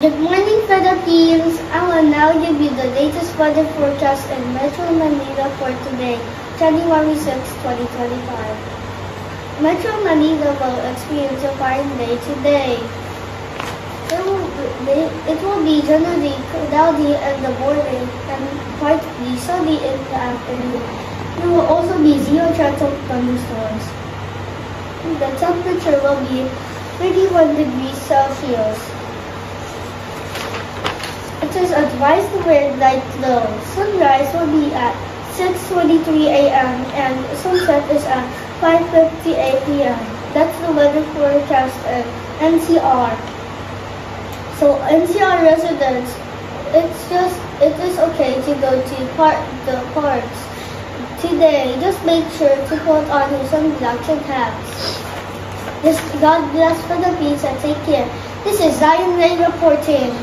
Good morning, Philippines! I will now give you the latest weather forecast in Metro Manila for today, January 6, 2025. Metro Manila will experience a fine day today. It will be generally cloudy in the morning and partly sunny in the afternoon. There will also be zero chance of thunderstorms. The temperature will be 31 degrees Celsius. It is advised to wear light clothes. Sunrise will be at 6:23 a.m. and sunset is at 5:58 p.m. That's the weather forecast in NCR. So NCR residents, it is okay to go to the parks today. Just make sure to put on your sunglasses and hats. God bless Philippines and take care. This is Zion Ray reporting.